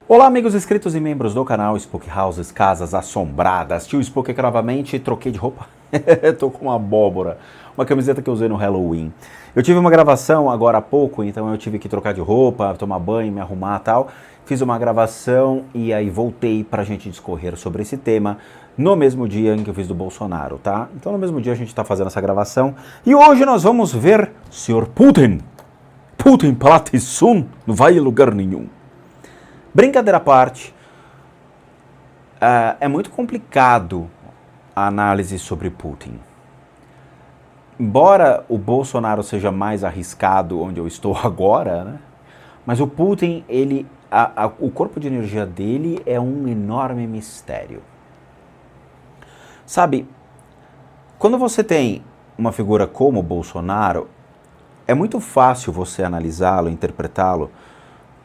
Olá amigos inscritos e membros do canal Spook Houses, Casas Assombradas. Tio Spook aqui novamente, troquei de roupa, tô com uma abóbora, uma camiseta que eu usei no Halloween. Eu tive uma gravação agora há pouco, então eu tive que trocar de roupa, tomar banho, me arrumar e tal. Fiz uma gravação e aí voltei pra gente discorrer sobre esse tema no mesmo dia em que eu fiz do Bolsonaro, tá? Então no mesmo dia a gente tá fazendo essa gravação e hoje nós vamos ver Sr. Putin. Putin Palatissum não vai em lugar nenhum. Brincadeira à parte, é muito complicado a análise sobre Putin. Embora o Bolsonaro seja mais arriscado onde eu estou agora, né? Mas o Putin, o corpo de energia dele é um enorme mistério. Sabe, quando você tem uma figura como o Bolsonaro, é muito fácil você analisá-lo, interpretá-lo,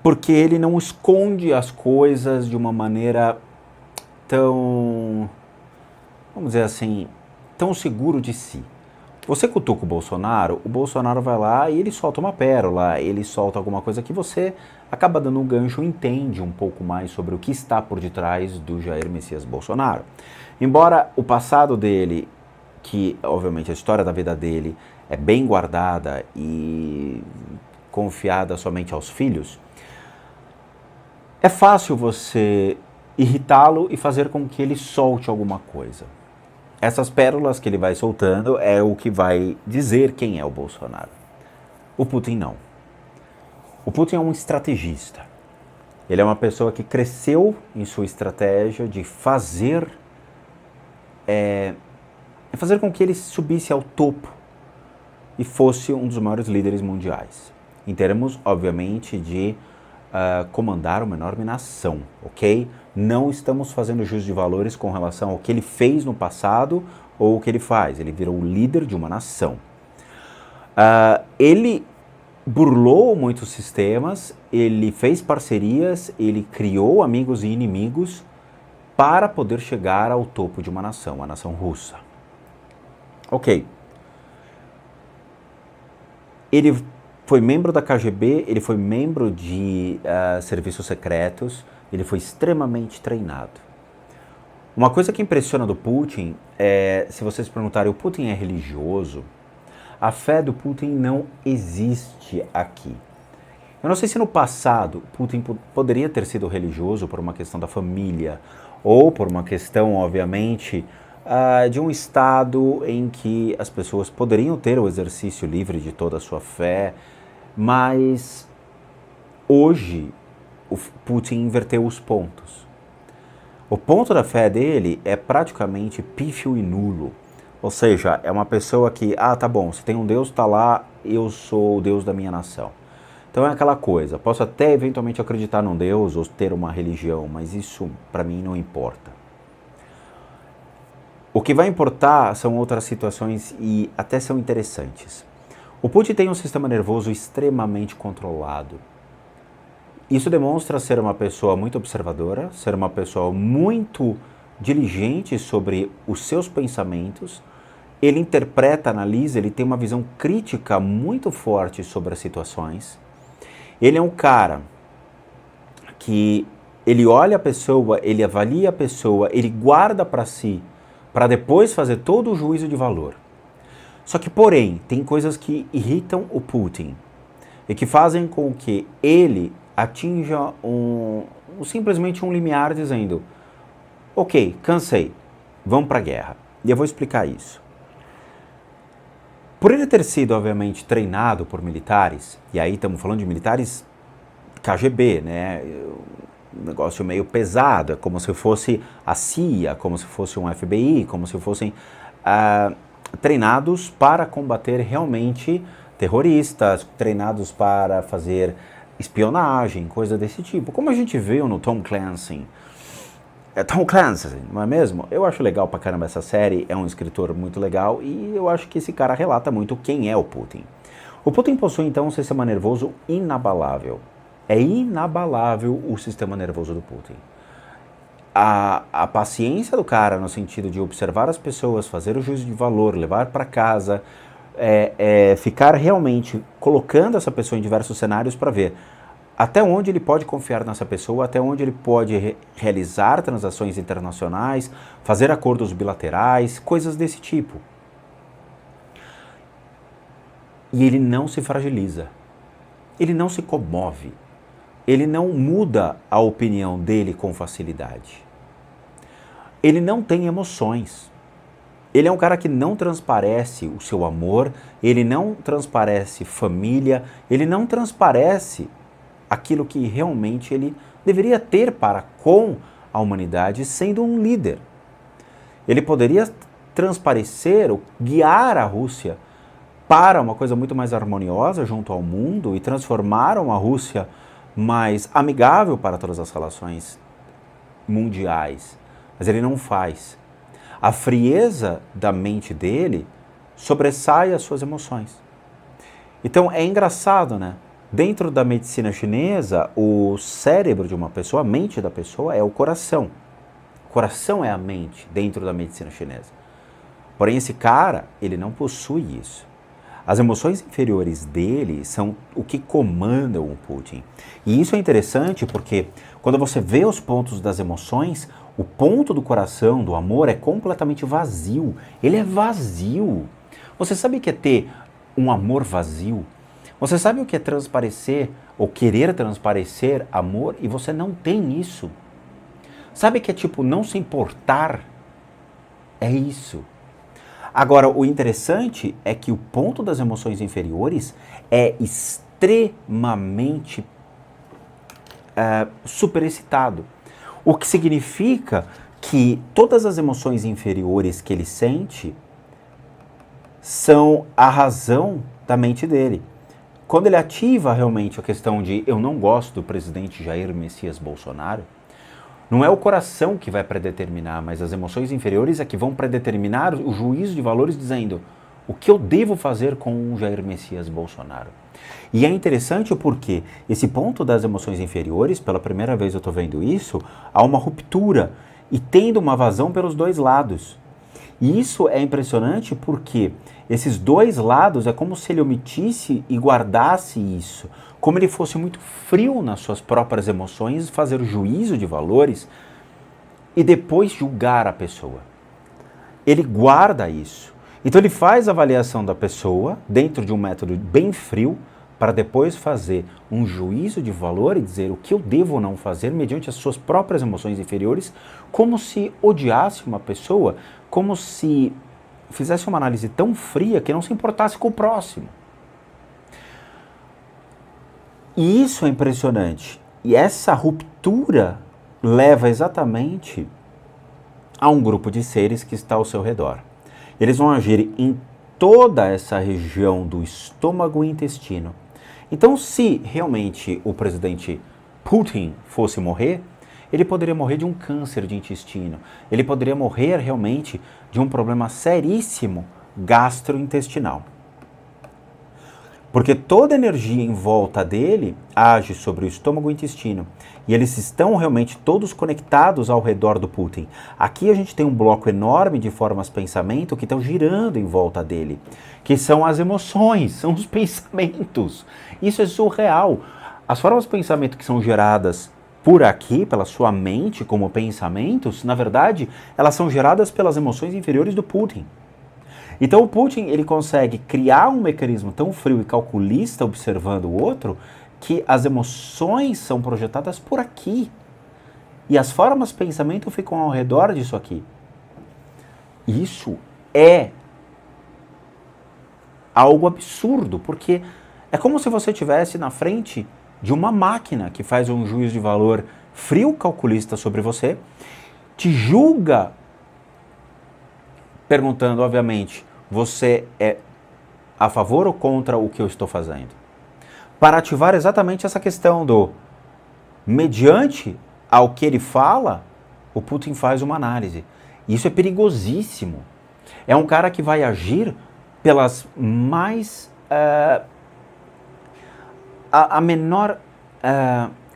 porque ele não esconde as coisas de uma maneira tão, vamos dizer assim, tão seguro de si. Você cutuca o Bolsonaro vai lá e ele solta uma pérola, ele solta alguma coisa que você acaba dando um gancho, entende um pouco mais sobre o que está por detrás do Jair Messias Bolsonaro. Embora o passado dele, que obviamente a história da vida dele é bem guardada e confiada somente aos filhos, é fácil você irritá-lo e fazer com que ele solte alguma coisa. Essas pérolas que ele vai soltando é o que vai dizer quem é o Bolsonaro. O Putin não. O Putin é um estrategista. Ele é uma pessoa que cresceu em sua estratégia de fazer com que ele subisse ao topo e fosse um dos maiores líderes mundiais. Em termos, obviamente, de comandar uma enorme nação, ok? Não estamos fazendo juízo de valores com relação ao que ele fez no passado ou o que ele faz. Ele virou o líder de uma nação. Ele burlou muitos sistemas, ele fez parcerias, ele criou amigos e inimigos para poder chegar ao topo de uma nação, a nação russa. Ok. Ele foi membro da KGB, ele foi membro de serviços secretos, ele foi extremamente treinado. Uma coisa que impressiona do Putin é, se vocês perguntarem, o Putin é religioso? A fé do Putin não existe aqui. Eu não sei se no passado Putin poderia ter sido religioso por uma questão da família, ou por uma questão, obviamente, de um estado em que as pessoas poderiam ter o exercício livre de toda a sua fé, mas hoje o Putin inverteu os pontos. O ponto da fé dele é praticamente pífio e nulo. Ou seja, é uma pessoa que, tá bom, se tem um Deus, tá lá, eu sou o Deus da minha nação. Então é aquela coisa, posso até eventualmente acreditar num Deus ou ter uma religião, mas isso para mim não importa. O que vai importar são outras situações e até são interessantes. O Putin tem um sistema nervoso extremamente controlado. Isso demonstra ser uma pessoa muito observadora, ser uma pessoa muito diligente sobre os seus pensamentos. Ele interpreta, analisa, ele tem uma visão crítica muito forte sobre as situações. Ele é um cara que ele olha a pessoa, ele avalia a pessoa, ele guarda para si, para depois fazer todo o juízo de valor. Só que, porém, tem coisas que irritam o Putin e que fazem com que ele atinja simplesmente um limiar dizendo: ok, cansei, vamos para a guerra. E eu vou explicar isso. Por ele ter sido, obviamente, treinado por militares, e aí estamos falando de militares KGB, né? Um negócio meio pesado, é como se fosse a CIA, como se fosse um FBI, como se fossem treinados para combater realmente terroristas, treinados para fazer espionagem, coisa desse tipo. Como a gente viu no Tom Clancy. Tom Clancy, não é mesmo? Eu acho legal pra caramba essa série, é um escritor muito legal e eu acho que esse cara relata muito quem é o Putin. O Putin possui então um sistema nervoso inabalável. É inabalável o sistema nervoso do Putin. a paciência do cara no sentido de observar as pessoas, fazer o juízo de valor, levar para casa, ficar realmente colocando essa pessoa em diversos cenários para ver até onde ele pode confiar nessa pessoa, até onde ele pode realizar transações internacionais, fazer acordos bilaterais, coisas desse tipo. E ele não se fragiliza, ele não se comove, ele não muda a opinião dele com facilidade. Ele não tem emoções. Ele é um cara que não transparece o seu amor, ele não transparece família, ele não transparece aquilo que realmente ele deveria ter para com a humanidade sendo um líder. Ele poderia transparecer ou guiar a Rússia para uma coisa muito mais harmoniosa junto ao mundo e transformar uma Rússia mais amigável para todas as relações mundiais. Mas ele não faz. A frieza da mente dele sobressai as suas emoções. Então é engraçado, né? Dentro da medicina chinesa, o cérebro de uma pessoa, a mente da pessoa é o coração. O coração é a mente dentro da medicina chinesa. Porém, esse cara, ele não possui isso. As emoções inferiores dele são o que comandam o Putin. E isso é interessante porque quando você vê os pontos das emoções, o ponto do coração, do amor, é completamente vazio. Ele é vazio. Você sabe o que é ter um amor vazio? Você sabe o que é transparecer ou querer transparecer amor e você não tem isso? Sabe que é tipo não se importar? É isso. Agora, o interessante é que o ponto das emoções inferiores é extremamente superexcitado. O que significa que todas as emoções inferiores que ele sente são a razão da mente dele. Quando ele ativa realmente a questão de eu não gosto do presidente Jair Messias Bolsonaro, não é o coração que vai predeterminar, mas as emoções inferiores é que vão predeterminar o juízo de valores dizendo o que eu devo fazer com o Jair Messias Bolsonaro. E é interessante porque esse ponto das emoções inferiores, pela primeira vez eu estou vendo isso, há uma ruptura e tendo uma vazão pelos dois lados. E isso é impressionante porque esses dois lados é como se ele omitisse e guardasse isso, como ele fosse muito frio nas suas próprias emoções, fazer juízo de valores e depois julgar a pessoa. Ele guarda isso. Então ele faz a avaliação da pessoa dentro de um método bem frio para depois fazer um juízo de valor e dizer o que eu devo ou não fazer mediante as suas próprias emoções inferiores, como se odiasse uma pessoa, como se fizesse uma análise tão fria que não se importasse com o próximo. E isso é impressionante. E essa ruptura leva exatamente a um grupo de seres que está ao seu redor. Eles vão agir em toda essa região do estômago e intestino. Então, se realmente o presidente Putin fosse morrer, ele poderia morrer de um câncer de intestino. Ele poderia morrer realmente de um problema seríssimo gastrointestinal. Porque toda a energia em volta dele age sobre o estômago e o intestino. E eles estão realmente todos conectados ao redor do Putin. Aqui a gente tem um bloco enorme de formas-pensamento que estão girando em volta dele. Que são as emoções, são os pensamentos. Isso é surreal. As formas-pensamento que são geradas por aqui, pela sua mente como pensamentos, na verdade, elas são geradas pelas emoções inferiores do Putin. Então o Putin ele consegue criar um mecanismo tão frio e calculista observando o outro que as emoções são projetadas por aqui. E as formas de pensamento ficam ao redor disso aqui. Isso é algo absurdo, porque é como se você estivesse na frente de uma máquina que faz um juízo de valor frio calculista sobre você, te julga perguntando, obviamente, você é a favor ou contra o que eu estou fazendo? Para ativar exatamente essa questão do, mediante ao que ele fala, o Putin faz uma análise. Isso é perigosíssimo. É um cara que vai agir pelas mais... a menor...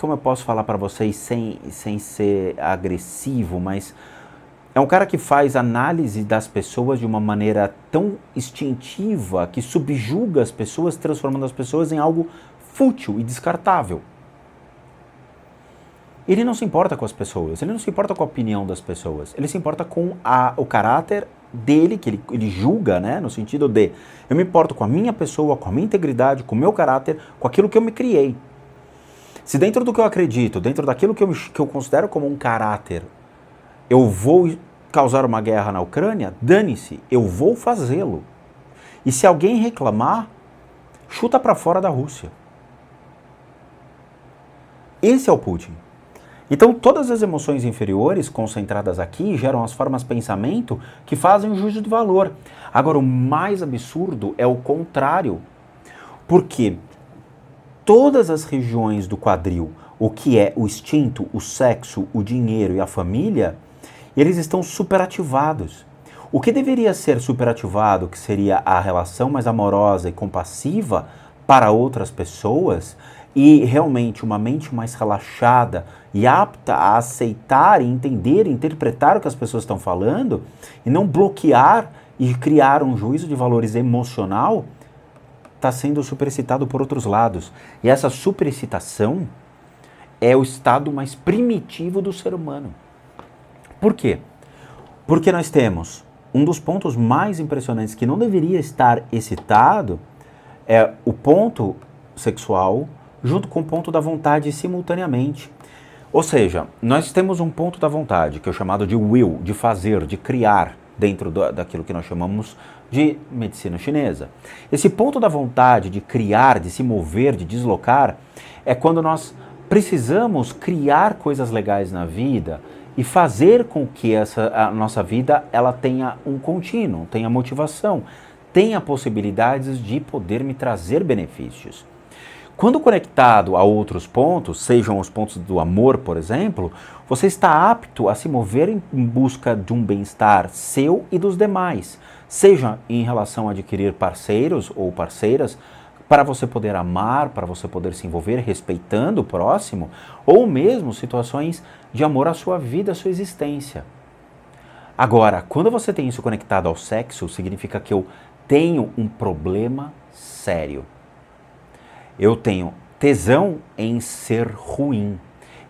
como eu posso falar para vocês sem ser agressivo, mas é um cara que faz análise das pessoas de uma maneira tão instintiva que subjuga as pessoas, transformando as pessoas em algo fútil e descartável. Ele não se importa com as pessoas, ele não se importa com a opinião das pessoas, ele se importa com o caráter dele, que ele julga, né, no sentido de, eu me importo com a minha pessoa, com a minha integridade, com o meu caráter, com aquilo que eu me criei. Se dentro do que eu acredito, dentro daquilo que eu considero como um caráter, eu vou causar uma guerra na Ucrânia, dane-se, eu vou fazê-lo. E se alguém reclamar, chuta para fora da Rússia. Esse é o Putin. Então, todas as emoções inferiores concentradas aqui geram as formas de pensamento que fazem o juízo de valor. Agora, o mais absurdo é o contrário. Porque todas as regiões do quadril, o que é o instinto, o sexo, o dinheiro e a família, eles estão superativados. O que deveria ser superativado, que seria a relação mais amorosa e compassiva para outras pessoas, e realmente uma mente mais relaxada e apta a aceitar, entender, interpretar o que as pessoas estão falando, e não bloquear e criar um juízo de valores emocional, está sendo superexcitado por outros lados. E essa superexcitação é o estado mais primitivo do ser humano. Por quê? Porque nós temos um dos pontos mais impressionantes que não deveria estar excitado é o ponto sexual junto com o ponto da vontade simultaneamente. Ou seja, nós temos um ponto da vontade, que é o chamado de will, de fazer, de criar, dentro daquilo que nós chamamos de medicina chinesa. Esse ponto da vontade de criar, de se mover, de deslocar, é quando nós precisamos criar coisas legais na vida e fazer com que a nossa vida ela tenha um contínuo, tenha motivação, tenha possibilidades de poder me trazer benefícios. Quando conectado a outros pontos, sejam os pontos do amor, por exemplo, você está apto a se mover em busca de um bem-estar seu e dos demais, seja em relação a adquirir parceiros ou parceiras, para você poder amar, para você poder se envolver respeitando o próximo, ou mesmo situações de amor à sua vida, à sua existência. Agora, quando você tem isso conectado ao sexo, significa que eu tenho um problema sério. Eu tenho tesão em ser ruim.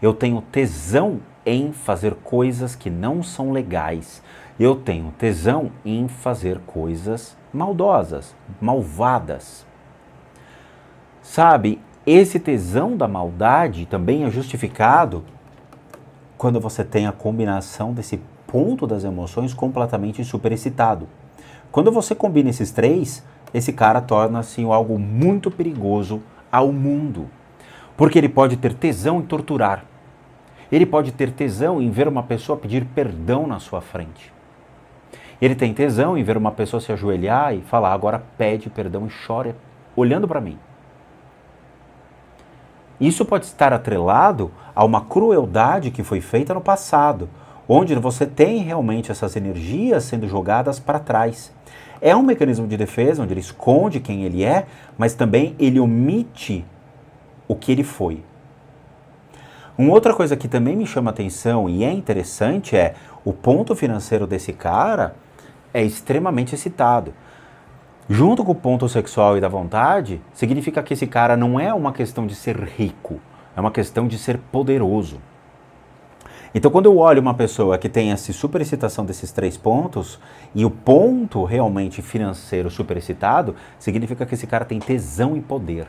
Eu tenho tesão em fazer coisas que não são legais. Eu tenho tesão em fazer coisas maldosas, malvadas. Sabe, esse tesão da maldade também é justificado quando você tem a combinação desse ponto das emoções completamente superexcitado. Quando você combina esses três, esse cara torna-se algo muito perigoso ao mundo. Porque ele pode ter tesão em torturar. Ele pode ter tesão em ver uma pessoa pedir perdão na sua frente. Ele tem tesão em ver uma pessoa se ajoelhar e falar, agora pede perdão e chora olhando para mim. Isso pode estar atrelado a uma crueldade que foi feita no passado, onde você tem realmente essas energias sendo jogadas para trás. É um mecanismo de defesa, onde ele esconde quem ele é, mas também ele omite o que ele foi. Uma outra coisa que também me chama atenção e é interessante é o ponto financeiro desse cara é extremamente excitado. Junto com o ponto sexual e da vontade, significa que esse cara não é uma questão de ser rico, é uma questão de ser poderoso. Então, quando eu olho uma pessoa que tem essa superexcitação desses três pontos, e o ponto realmente financeiro superexcitado, significa que esse cara tem tesão em poder.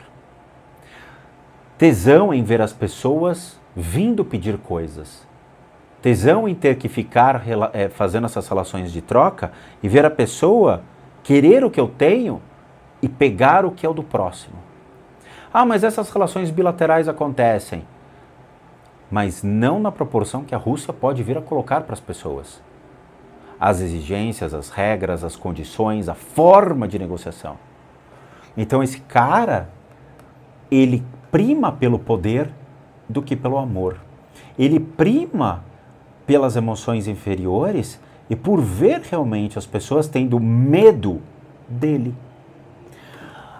Tesão em ver as pessoas vindo pedir coisas. Tesão em ter que ficar fazendo essas relações de troca e ver a pessoa querer o que eu tenho e pegar o que é o do próximo. Ah, mas essas relações bilaterais acontecem. Mas não na proporção que a Rússia pode vir a colocar para as pessoas. As exigências, as regras, as condições, a forma de negociação. Então esse cara, ele prima pelo poder do que pelo amor. Ele prima pelas emoções inferiores e por ver realmente as pessoas tendo medo dele.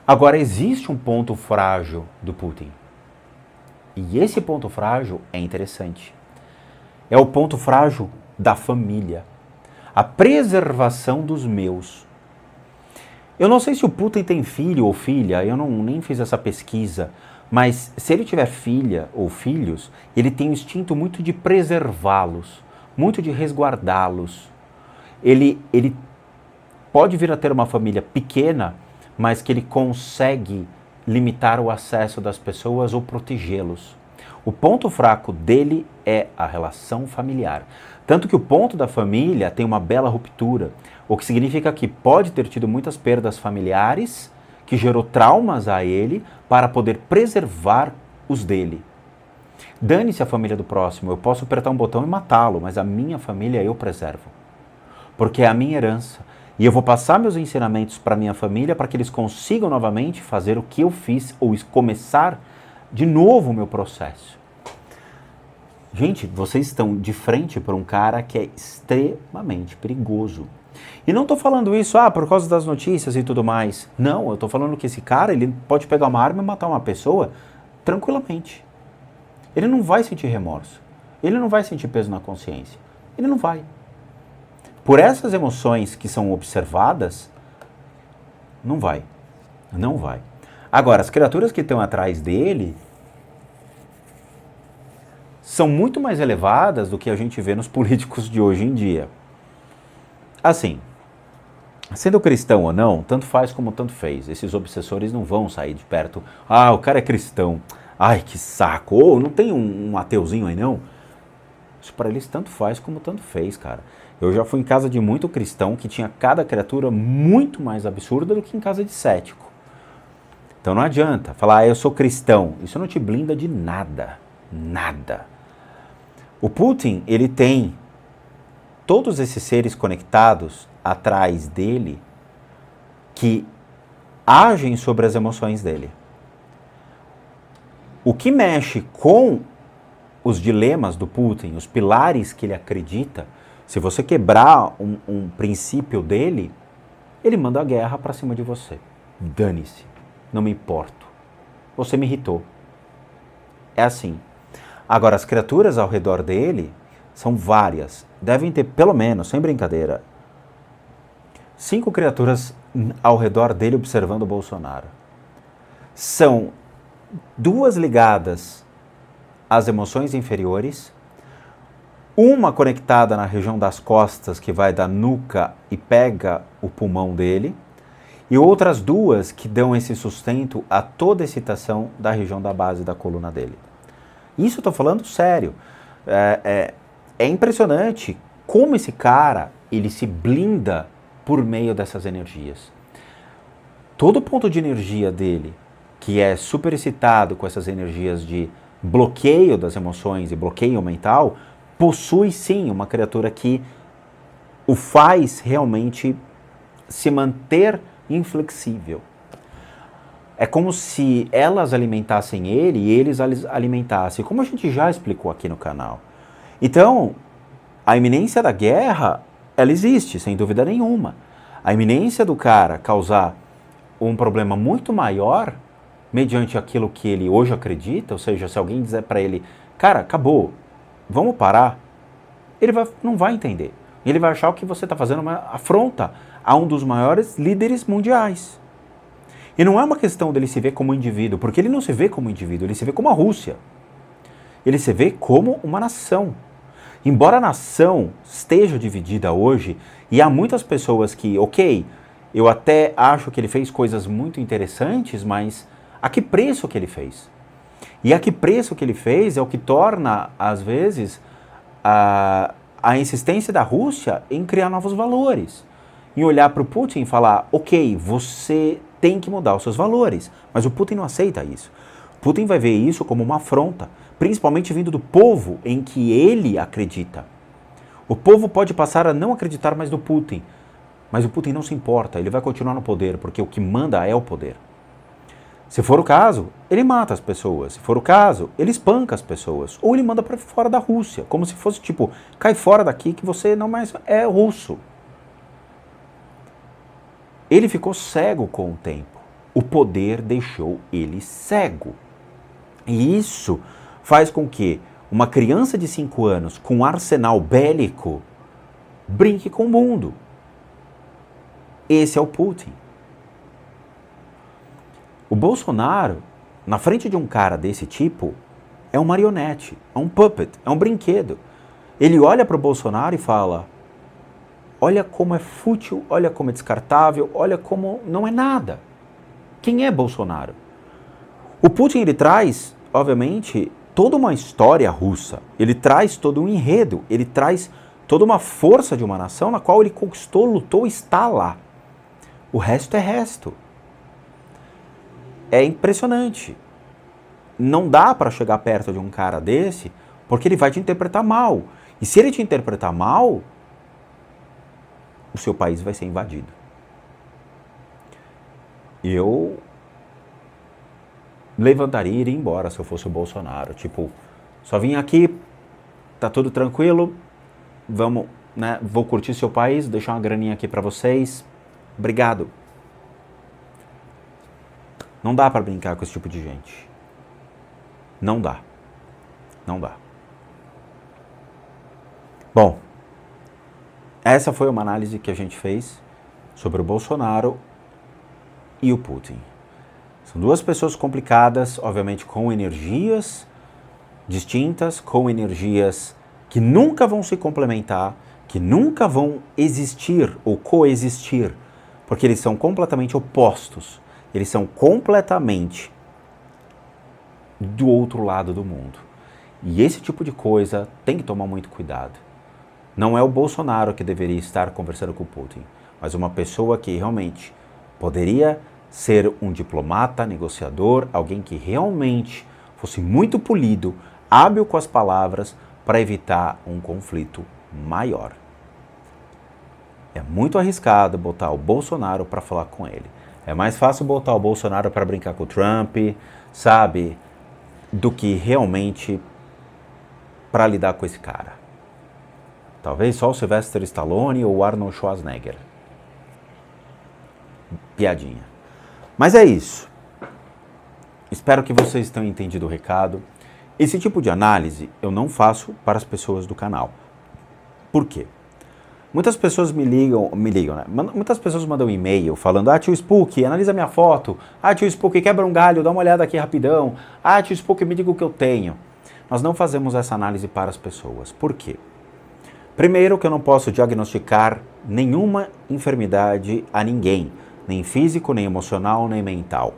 Agora existe um ponto frágil do Putin. E esse ponto frágil é interessante. É o ponto frágil da família. A preservação dos meus. Eu não sei se o Putin tem filho ou filha, eu nem fiz essa pesquisa, mas se ele tiver filha ou filhos, ele tem um instinto muito de preservá-los, muito de resguardá-los. Ele pode vir a ter uma família pequena, mas que ele consegue limitar o acesso das pessoas ou protegê-los. O ponto fraco dele é a relação familiar. Tanto que o ponto da família tem uma bela ruptura, o que significa que pode ter tido muitas perdas familiares, que gerou traumas a ele, para poder preservar os dele. Dane-se a família do próximo, eu posso apertar um botão e matá-lo, mas a minha família eu preservo. Porque é a minha herança. E eu vou passar meus ensinamentos para minha família para que eles consigam novamente fazer o que eu fiz ou começar de novo o meu processo. Gente, vocês estão de frente para um cara que é extremamente perigoso. E não estou falando isso por causa das notícias e tudo mais. Não, eu estou falando que esse cara ele pode pegar uma arma e matar uma pessoa tranquilamente. Ele não vai sentir remorso. Ele não vai sentir peso na consciência. Ele não vai. Por essas emoções que são observadas, não vai. Não vai. Agora, as criaturas que estão atrás dele são muito mais elevadas do que a gente vê nos políticos de hoje em dia. Assim, sendo cristão ou não, tanto faz como tanto fez. Esses obsessores não vão sair de perto. O cara é cristão. Ai, que saco. Ou não tem um ateuzinho aí, não? Isso para eles tanto faz como tanto fez, cara. Eu já fui em casa de muito cristão que tinha cada criatura muito mais absurda do que em casa de cético. Então não adianta falar, eu sou cristão. Isso não te blinda de nada. Nada. O Putin, ele tem todos esses seres conectados atrás dele que agem sobre as emoções dele. O que mexe com os dilemas do Putin, os pilares que ele acredita, se você quebrar um princípio dele, ele manda a guerra para cima de você. Dane-se, não me importo. Você me irritou. É assim. Agora, as criaturas ao redor dele são várias. Devem ter, pelo menos, sem brincadeira, 5 criaturas ao redor dele observando o Bolsonaro. São 2 ligadas às emoções inferiores, uma conectada na região das costas, que vai da nuca e pega o pulmão dele, e outras 2 que dão esse sustento a toda a excitação da região da base da coluna dele. Isso eu estou falando sério. É impressionante como esse cara ele se blinda por meio dessas energias. Todo ponto de energia dele, que é super excitado com essas energias de bloqueio das emoções e bloqueio mental, possui sim uma criatura que o faz realmente se manter inflexível. É como se elas alimentassem ele e eles alimentassem, como a gente já explicou aqui no canal. Então, a iminência da guerra, ela existe, sem dúvida nenhuma. A iminência do cara causar um problema muito maior, mediante aquilo que ele hoje acredita, ou seja, se alguém dizer para ele, cara, acabou, vamos parar, ele não vai entender. Ele vai achar que você está fazendo uma afronta a um dos maiores líderes mundiais. E não é uma questão dele se ver como indivíduo, porque ele não se vê como indivíduo, ele se vê como a Rússia. Ele se vê como uma nação. Embora a nação esteja dividida hoje, e há muitas pessoas que, ok, eu até acho que ele fez coisas muito interessantes, mas a que preço que ele fez? E a que preço que ele fez é o que torna, às vezes, a insistência da Rússia em criar novos valores. Em olhar para o Putin e falar, ok, você tem que mudar os seus valores. Mas o Putin não aceita isso. Putin vai ver isso como uma afronta, principalmente vindo do povo em que ele acredita. O povo pode passar a não acreditar mais no Putin, mas o Putin não se importa, ele vai continuar no poder, porque o que manda é o poder. Se for o caso, ele mata as pessoas. Se for o caso, ele espanca as pessoas. Ou ele manda para fora da Rússia, como se fosse tipo, cai fora daqui que você não mais é russo. Ele ficou cego com o tempo. O poder deixou ele cego. E isso faz com que uma criança de 5 anos com um arsenal bélico brinque com o mundo. Esse é o Putin. O Bolsonaro, na frente de um cara desse tipo, é um marionete, é um puppet, é um brinquedo. Ele olha para o Bolsonaro e fala: olha como é fútil, olha como é descartável, olha como não é nada. Quem é Bolsonaro? O Putin, ele traz, obviamente, toda uma história russa. Ele traz todo um enredo, ele traz toda uma força de uma nação na qual ele conquistou, lutou e está lá. O resto é resto. É impressionante. Não dá para chegar perto de um cara desse, porque ele vai te interpretar mal. E se ele te interpretar mal, o seu país vai ser invadido. Eu levantaria e iria embora se eu fosse o Bolsonaro. Tipo, só vim aqui, tá tudo tranquilo, vamos, né, vou curtir seu país, deixar uma graninha aqui para vocês. Obrigado. Não dá para brincar com esse tipo de gente. Não dá. Não dá. Bom, essa foi uma análise que a gente fez sobre o Bolsonaro e o Putin. São duas pessoas complicadas, obviamente com energias distintas, com energias que nunca vão se complementar, que nunca vão existir ou coexistir, porque eles são completamente opostos. Eles são completamente do outro lado do mundo. E esse tipo de coisa tem que tomar muito cuidado. Não é o Bolsonaro que deveria estar conversando com o Putin, mas uma pessoa que realmente poderia ser um diplomata, negociador, alguém que realmente fosse muito polido, hábil com as palavras para evitar um conflito maior. É muito arriscado botar o Bolsonaro para falar com ele. É mais fácil botar o Bolsonaro para brincar com o Trump, sabe, do que realmente para lidar com esse cara. Talvez só o Sylvester Stallone ou o Arnold Schwarzenegger. Piadinha. Mas é isso. Espero que vocês tenham entendido o recado. Esse tipo de análise eu não faço para as pessoas do canal. Por quê? Muitas pessoas me ligam, né? Muitas pessoas mandam um e-mail falando: ah, tio Spook, analisa minha foto. Ah, tio Spook, quebra um galho, dá uma olhada aqui rapidão. Ah, tio Spook, me diga o que eu tenho. Nós não fazemos essa análise para as pessoas. Por quê? Primeiro, que eu não posso diagnosticar nenhuma enfermidade a ninguém, nem físico, nem emocional, nem mental.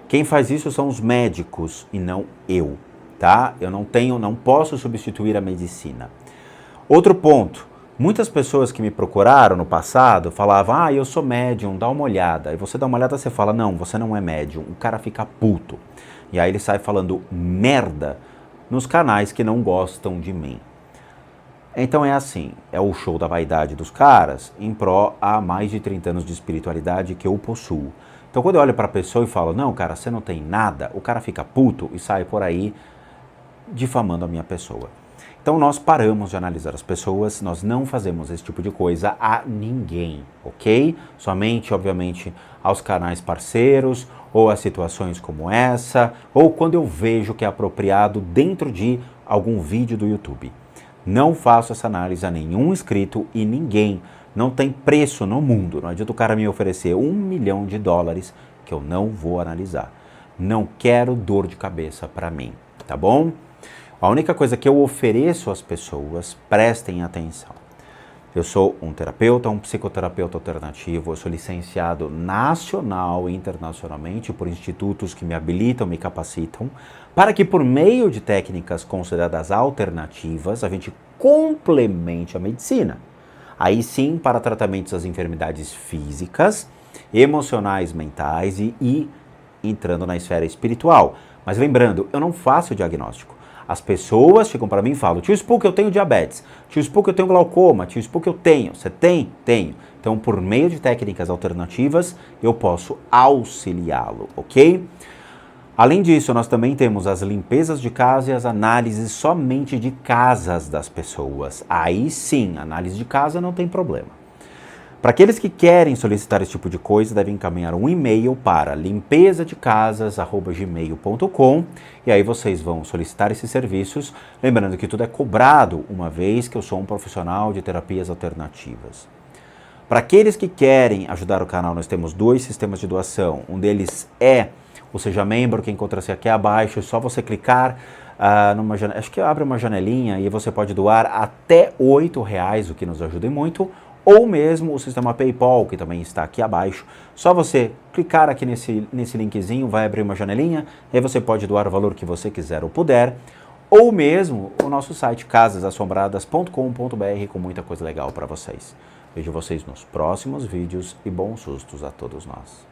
Quem faz isso são os médicos e não eu, tá? Eu não posso substituir a medicina. Outro ponto. Muitas pessoas que me procuraram no passado falavam: ah, eu sou médium, dá uma olhada. Aí você dá uma olhada e você fala: não, você não é médium. O cara fica puto. E aí ele sai falando merda nos canais que não gostam de mim. Então é assim, é o show da vaidade dos caras em pró a mais de 30 anos de espiritualidade que eu possuo. Então quando eu olho para a pessoa e falo: não, cara, você não tem nada, o cara fica puto e sai por aí difamando a minha pessoa. Então nós paramos de analisar as pessoas, nós não fazemos esse tipo de coisa a ninguém, ok? Somente, obviamente, aos canais parceiros, ou a situações como essa, ou quando eu vejo que é apropriado dentro de algum vídeo do YouTube. Não faço essa análise a nenhum inscrito e ninguém. Não tem preço no mundo. Não adianta o cara me oferecer $1 milhão que eu não vou analisar. Não quero dor de cabeça para mim, tá bom? A única coisa que eu ofereço às pessoas, prestem atenção. Eu sou um terapeuta, um psicoterapeuta alternativo, eu sou licenciado nacional e internacionalmente por institutos que me habilitam, me capacitam, para que por meio de técnicas consideradas alternativas, a gente complemente a medicina. Aí sim, para tratamentos das enfermidades físicas, emocionais, mentais e entrando na esfera espiritual. Mas lembrando, eu não faço diagnóstico. As pessoas chegam para mim e falam: tio Spook, eu tenho diabetes. Tio Spook, eu tenho glaucoma. Tio Spook, eu tenho. Você tem? Tenho. Então, por meio de técnicas alternativas, eu posso auxiliá-lo, ok? Além disso, nós também temos as limpezas de casa e as análises somente de casas das pessoas. Aí sim, análise de casa não tem problema. Para aqueles que querem solicitar esse tipo de coisa, devem encaminhar um e-mail para limpesadecasas@gmail.com e aí vocês vão solicitar esses serviços, lembrando que tudo é cobrado, uma vez que eu sou um profissional de terapias alternativas. Para aqueles que querem ajudar o canal, nós temos 2 sistemas de doação. Um deles é o Seja Membro, que encontra-se aqui abaixo. É só você clicar numa janela, acho que abre uma janelinha e você pode doar até R$ 8, o que nos ajuda muito. Ou mesmo o sistema PayPal, que também está aqui abaixo. Só você clicar aqui nesse linkzinho, vai abrir uma janelinha, e aí você pode doar o valor que você quiser ou puder. Ou mesmo o nosso site casasassombradas.com.br, com muita coisa legal para vocês. Vejo vocês nos próximos vídeos e bons sustos a todos nós.